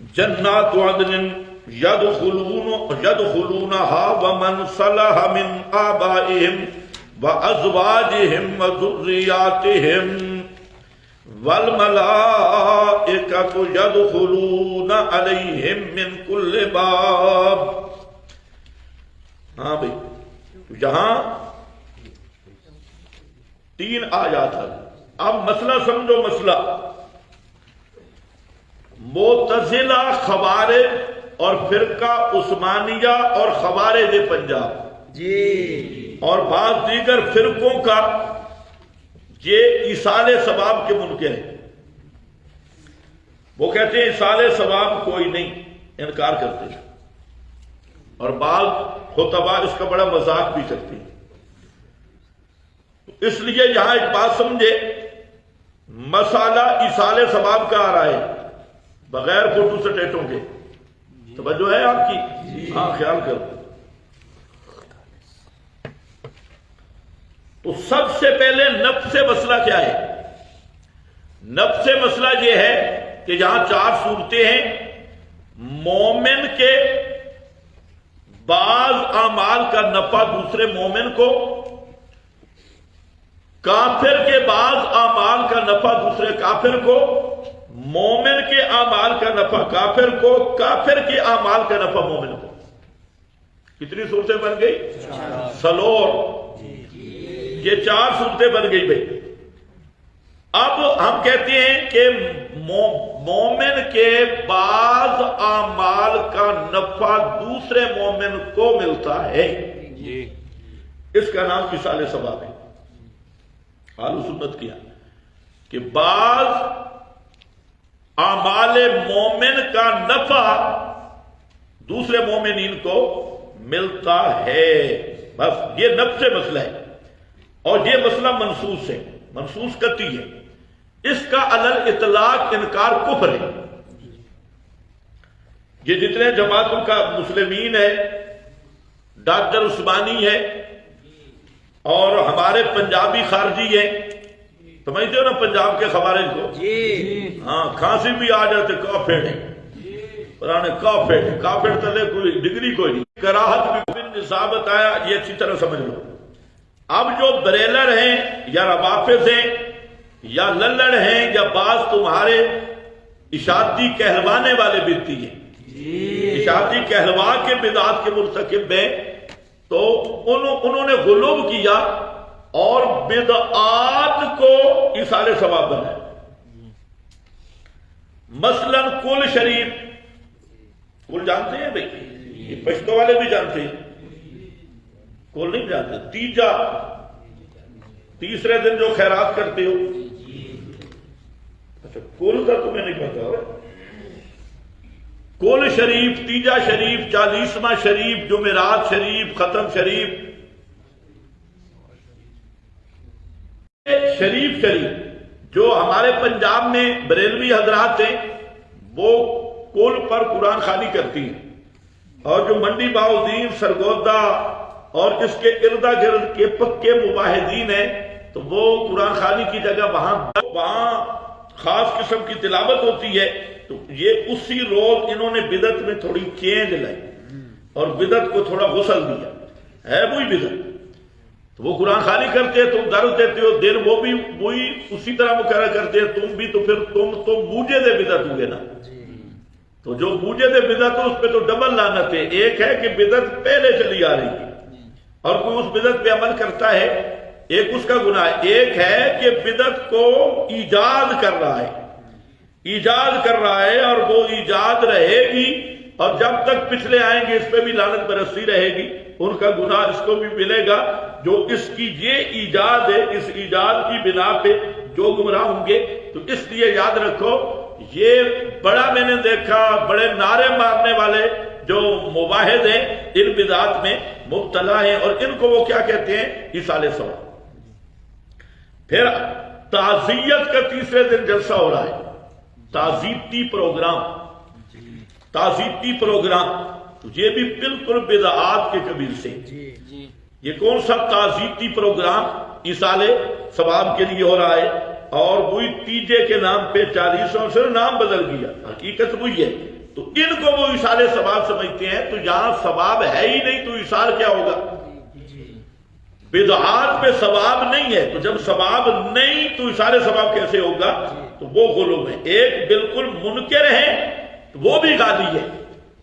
جنات عدن يدخلونها ومن صلح من آبائهم وأزواجهم وذرياتهم والملائكة يدخلون عليهم من كل باب. ہاں بھئی، یہاں 3 آیات ہیں. اب مسئلہ سمجھو. مسئلہ معتزلہ، خوارج اور فرقہ عثمانیہ اور خوارج پنجاب جی اور بعض دیگر فرقوں کا یہ ایصال ثواب کے منکر ہیں. وہ کہتے ہیں ایصال ثواب کوئی نہیں، انکار کرتے ہیں. اور بعض خطباء اس کا بڑا مذاق بھی کرتے ہیں. اس لیے یہاں ایک بات سمجھے، مسئلہ ایصال ثواب کا آ رہا ہے بغیر فوٹو سٹیٹوں کے. توجہ ہے آپ کی؟ ہاں، خیال کرو. تو سب سے پہلے نفس مسئلہ کیا ہے؟ نفس مسئلہ یہ ہے کہ یہاں 4 صورتیں ہیں. مومن کے بعض اعمال کا نفع دوسرے مومن کو، کافر کے بعض اعمال کا نفع دوسرے کافر کو، مومن کے اعمال کا نفع کافر کو، کافر کے اعمال کا نفع مومن کو. کتنی صورتیں بن گئی؟ سلور. یہ 4 صورتیں بن گئی بھائی. اب ہم کہتے ہیں کہ مومن کے بعض اعمال کا نفع دوسرے مومن کو ملتا ہے. اس کا نام ایصال ثواب ہے. اہل سنت کیا کہ بعض اعمال مومن کا نفع دوسرے مومنین کو ملتا ہے. بس یہ نفس مسئلہ ہے. اور یہ مسئلہ منصوص ہے، منصوص قطعی ہے. اس کا علی الاطلاق انکار کفر ہے. یہ جتنے جماعتوں کا مسلمین ہے، ڈاکٹر عثمانی ہے اور ہمارے پنجابی خارجی ہیں. سمجھتے ہو نا پنجاب کے خوارج کو؟ ہاں، کھانسی بھی آ جاتے کافر ہیں، پرانے کافر ہیں. کافر تلے کوئی ڈگری کوئی نہیں. کراہت بھی نصاب بتایا، یہ اچھی طرح سمجھ لو. اب جو بریلر ہیں یا روافظ ہیں یا للڑ ہیں یا بعض تمہارے اشاعتی کہلوانے والے بدعتی ہیں، اشاعتی کہلوا کے بدعات کے مرتکب ہیں، تو انہوں نے غلو کیا اور بدعات کو ایصال ثواب بنایا. مثلا کل شریف، کل جانتے ہیں بھائی؟ یہ پشتو والے بھی جانتے ہیں. کل نہیں جانتے. تیسرے دن جو خیرات کرتے ہو، اچھا کل کا تمہیں نہیں پتا ہو. کل شریف، تیجا شریف، 40واں شریف، جمعرات شریف، ختم شریف. شریف جو ہمارے پنجاب میں بریلوی حضرات ہیں وہ کل پر قرآن خوانی کرتی ہیں، اور جو منڈی باؤدین، سرگودا اور اس کے ارد گرد کے پکے مباحثین ہیں تو وہ قرآن خوانی کی جگہ وہاں خاص قسم کی تلاوت ہوتی ہے. تو یہ اسی روز انہوں نے بدعت میں تھوڑی چینج لائی اور بدعت کو تھوڑا غسل دیا. ہے وہی بدعت. تو وہ قرآن خوانی کرتے ہیں، تم درس دیتے ہو، دن وہ بھی وہی اسی طرح مقرر کرتے ہیں، تم بھی. تو پھر تم موجد بدعت ہوئے نا. تو جو موجد بدعت ہو اس پہ تو ڈبل لعنت ہے. ایک ہے کہ بدعت پہلے چلی آ رہی ہے اور کوئی اس بدعت پہ عمل کرتا ہے، ایک اس کا گناہ ہے. ایک ہے کہ بدعت کو ایجاد کر رہا ہے، اور وہ ایجاد رہے گی، اور جب تک پچھلے آئیں گے اس پہ بھی لعنت برستی رہے گی. ان کا گناہ اس کو بھی ملے گا. جو اس کی یہ ایجاد ہے، اس ایجاد کی بنا پہ جو گمراہ ہوں گے. تو اس لیے یاد رکھو، یہ بڑا میں نے دیکھا بڑے نعرے مارنے والے جو مواحد ہیں ان بدعات میں مبتلا ہیں، اور ان کو وہ کیا کہتے ہیں؟ ایصال ثواب. پھر تعزیت کا تیسرے دن جلسہ ہو رہا ہے، تعزیتی پروگرام. تو یہ بھی بالکل بدعات کے قبیل سے. یہ کون سا تعزیتی پروگرام؟ ایصال ثواب کے لیے ہو رہا ہے، اور وہی تیجے کے نام پہ 40واں سے نام بدل گیا. حقیقت وہی ہے، تو ان کو وہ ایصال ثواب سمجھتے ہیں. تو جہاں ثواب ہے ہی نہیں تو ایصال کیا ہوگا؟ بدعات پہ ثواب نہیں ہے، تو جب ثواب نہیں تو ایصال ثواب کیسے ہوگا؟ تو وہ غلو ہے. ایک بالکل منکر ہے وہ بھی غالی ہے،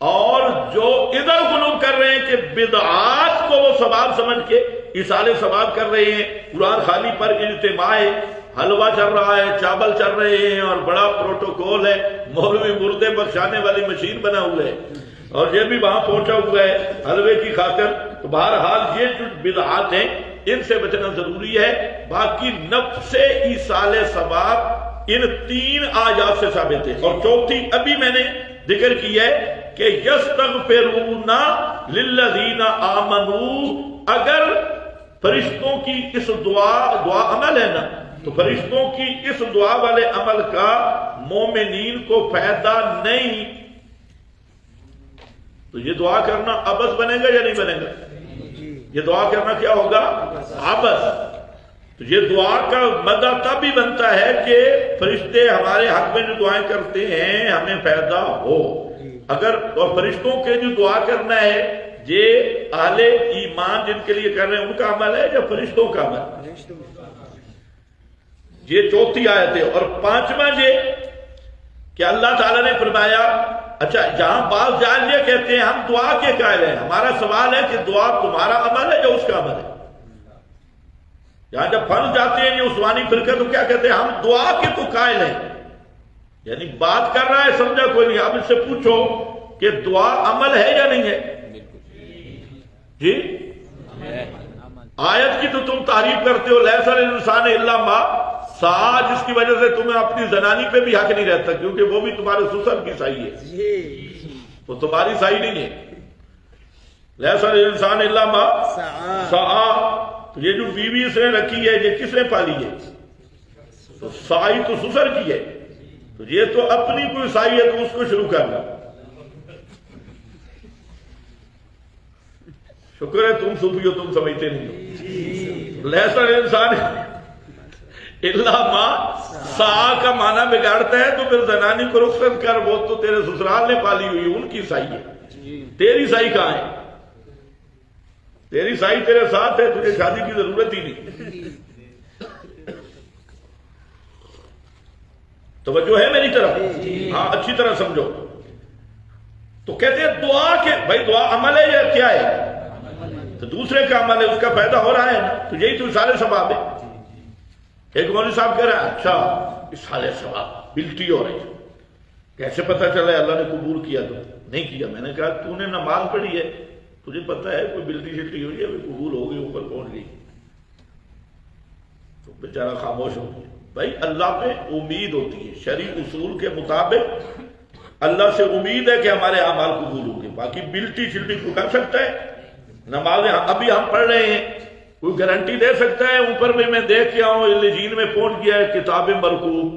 اور جو ادھر غلو کر رہے ہیں کہ بدعات کو وہ ثواب سمجھ کے ایصال ثواب کر رہے ہیں. قرآن خوانی پر اجتماع ہے، حلوہ چل رہا ہے، چاول چل رہے ہیں، اور بڑا پروٹوکول ہے، مولوی مردے بخشانے والی مشین بنا ہوا ہے، اور یہ بھی وہاں پہنچا ہوا ہے حلوے کی خاطر. تو بہرحال یہ جو بدعات ہیں ان سے بچنا ضروری ہے. باقی نفس ایصال ثواب ان 3 آیات سے ثابت ہے. اور چوتھی ابھی میں نے ذکر کی ہے کہ یستغفرون للذین آمنوا. اگر فرشتوں کی اس دعا عمل ہے نا، تو فرشتوں کی اس دعا والے عمل کا مومنین کو فائدہ نہیں، تو یہ دعا کرنا عبث بنے گا یا نہیں بنے گا؟ یہ دعا کرنا کیا ہوگا؟ عبث. تو یہ دعا کا مدعا تب بھی بنتا ہے کہ فرشتے ہمارے حق میں جو دعائیں کرتے ہیں ہمیں فائدہ ہو. اگر اور فرشتوں کے جو دعا کرنا ہے یہ اہل ایمان جن کے لیے کر رہے ہیں ان کا عمل ہے یا فرشتوں کا عمل؟ یہ چوتھی آیت ہے. اور 5واں یہ کہ اللہ تعالیٰ نے فرمایا، اچھا جہاں بعض جاہل یہ کہتے ہیں ہم دعا کے قائل ہیں. ہمارا سوال ہے کہ دعا تمہارا عمل ہے یا اس کا عمل ہے؟ یہاں جب پھنس جاتے ہیں یہ عثمانی فرقہ تو کیا کہتے ہیں؟ ہم دعا کے تو قائل ہیں. یعنی بات کر رہا ہے سمجھا کوئی نہیں. آپ اس سے پوچھو کہ دعا عمل ہے یا نہیں ہے؟ جی آیت کی تو تم تعریف کرتے ہو، لیس الانسان الا ما سعی، جس کی وجہ سے تمہیں اپنی زنانی پہ بھی حق نہیں رہتا، کیونکہ وہ بھی تمہارے سسر کی سائی ہے، وہ تمہاری سائی نہیں ہے. لیس الانسان الا ما سعی. تو یہ جو بیوی اس نے رکھی ہے یہ کس نے پالی ہے؟ تو سائی تو سسر کی ہے. تو یہ تو اپنی کوئی سائی ہے تو اس کو شروع کرنا. شکر ہے تم صوفی ہو، تم سمجھتے نہیں ہو. لیس الانسان الا ما سعی کا معنی بگاڑتا ہے تو پھر زنانی کو رخصت کر، وہ تو تیرے سسرال نے پالی ہوئی، ان کی سائی ہے. تیری سائی کہاں ہے؟ تیری سائی تیرے ساتھ ہے، تجھے شادی کی ضرورت ہی نہیں. توجہ ہے میری طرف؟ ہاں اچھی طرح سمجھو. تو کہتے ہیں دعا کے بھائی دعا عمل ہے یا کیا ہے؟ تو دوسرے کا عمل ہے، اس کا فائدہ ہو رہا ہے نا، تو یہی تو ایصال ثواب ہے. ایک مولوی صاحب کہہ رہا ہے اچھا ایصال ثواب بلٹی ہو رہی ہے، کیسے پتا چلا ہے اللہ نے قبول کیا؟ تو نہیں کیا. میں نے کہا تو نے نماز پڑھی ہے، تجھے پتا ہے کوئی بلٹی شلٹی ہوئی ہے قبول ہو گئی، اوپر پہنچ گئی؟ تو بیچارہ خاموش ہو گیا. بھائی اللہ پہ امید ہوتی ہے، شرعی اصول کے مطابق اللہ سے امید ہے کہ ہمارے اعمال قبول ہوں گے. باقی بلٹی شلٹی کو کر سکتا ہے؟ نمازیں ابھی ہم پڑھ رہے ہیں، کوئی گارنٹی دے سکتا ہے اوپر میں دیکھ کے آؤں الجین میں پہنچ گیا ہے کتاب مرقوم؟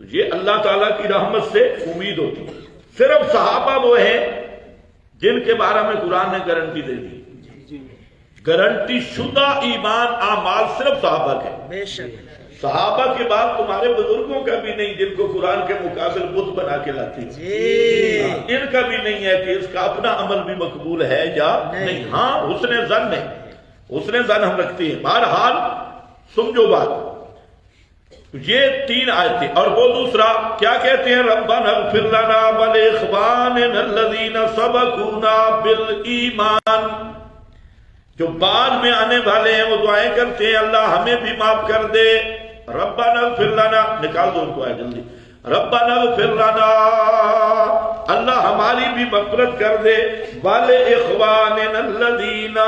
یہ اللہ تعالیٰ کی رحمت سے امید ہوتی ہے. صرف صحابہ وہ ہیں جن کے بارے میں قرآن نے گارنٹی دے دی. گارنٹی شدہ ایمان اعمال صرف صحابہ کے. بے شک صحابہ کے بعد تمہارے بزرگوں کا بھی نہیں جن کو قرآن کے مقابل بت بنا کے لاتی، ان کا بھی نہیں ہے کہ اس کا اپنا عمل بھی مقبول ہے یا نہیں. ہاں حسن ظن ہے، حسن ظن ہم رکھتے ہیں. بہرحال سمجھو بات. یہ 3 آیتیں. اور وہ دوسرا کیا کہتے ہیں؟ ربنا اغفر لنا ولاخواننا الذین سبقونا بالایمان. جو بعد میں آنے والے ہیں وہ دعائیں کرتے ہیں اللہ ہمیں بھی معاف کر دے. ربنا اغفر لنا، نکال دو ان کو آئے جلدی. ربنا اغفر لنا، اللہ ہماری بھی مغفرت کر دے. ولاخواننا الذین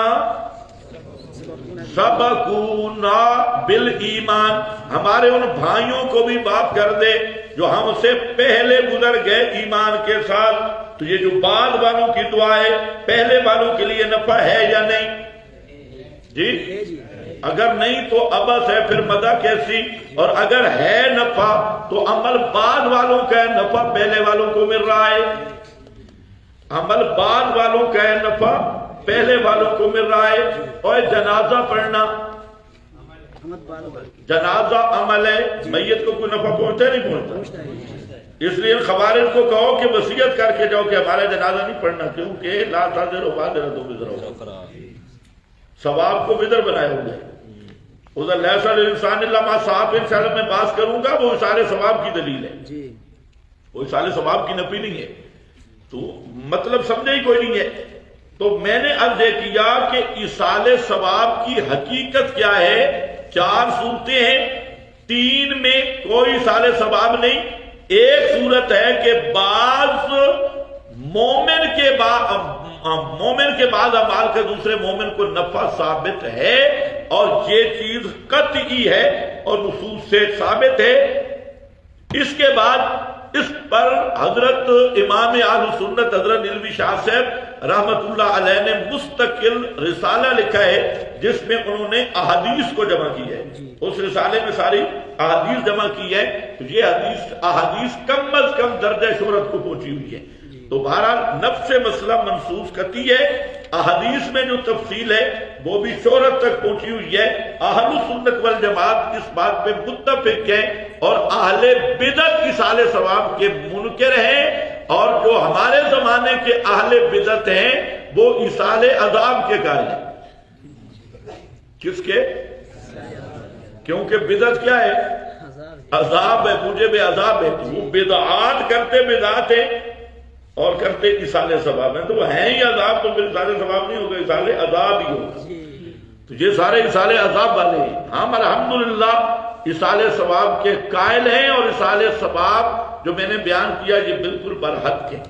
سبقونا بالایمان، ہمارے ان بھائیوں کو بھی معاف کر دے جو ہم سے پہلے گزر گئے ایمان کے ساتھ. تو یہ جو بعد والوں کی دعا ہے پہلے والوں کے لیے نفع ہے یا نہیں؟ جی اگر نہیں تو عبث ہے، پھر مدح کیسی؟ اور اگر ہے نفع تو عمل بعد والوں کا ہے، نفع پہلے والوں کو مل رہا ہے. عمل بعد والوں کا ہے، نفع پہلے والوں کو مل رہا ہے. اور جنازہ پڑھنا، جنازہ عمل ہے، میت کو کوئی نفع پہنچتا نہیں پہنچتا؟ اس لیے خوارج کو کہو کہ وصیت کر کے جاؤ کہ ہمارا جنازہ نہیں پڑھنا، کیونکہ لا تزر وازرۃ وزر اخری، ثواب کو بدر بنائے ہوئے. ادھر لیس للانسان الا ما سعی، انشاءاللہ میں بات کروں گا، وہ اصال ثواب کی دلیل ہے، وہ اصال ثواب کی نفی نہیں ہے. تو مطلب سمجھے ہی کوئی نہیں ہے. تو میں نے عرض یہ کیا کہ اصال ثواب کی حقیقت کیا ہے. 4 صورتیں ہیں، 3 میں کوئی اصال ثواب نہیں. ایک صورت ہے کہ بعض مومن کے بعض اعمال کا دوسرے مومن کو نفع ثابت ہے، اور یہ چیز قطعی ہے اور نصوص سے ثابت ہے. اس کے بعد اس پر حضرت امام اہل سنت حضرت نیلوی شاہ صاحب رحمت اللہ علیہ نے مستقل رسالہ لکھا ہے، جس میں انہوں نے احادیث کو جمع کی ہے. اس رسالے میں ساری احادیث جمع کی ہے. تو یہ احادیث کم از کم درجہ شہرت کو پہنچی ہوئی ہے. تو بہرحال نفس مسئلہ منصوص قطعی ہے. احادیث میں جو تفصیل ہے وہ بھی شہرت تک پہنچی ہوئی ہے. اہل سنت والجماعت اس بات پہ متفق ہے، اور اہل بدعت اصال ثواب کے منکر ہیں، اور جو ہمارے زمانے کے اہل بدعت ہیں وہ اصال عذاب کے قائل ہیں. کس کے؟ کیونکہ بدعت کیا ہے؟ عذاب ہے، مجھے بھی عذاب ہے. وہ بدعات کرتے بدعات ہیں اور کرتے اصال ثواب ہیں، تو وہ ہیں ہی عذاب، تو پھر اصال ثواب نہیں ہوگا، اصال عذاب ہی ہوگا. تو یہ سارے اصال عذاب والے ہیں. ہم الحمدللہ اصال ثواب کے قائل ہیں، اور اصال ثواب جو میں نے بیان کیا یہ بالکل برحق ہے.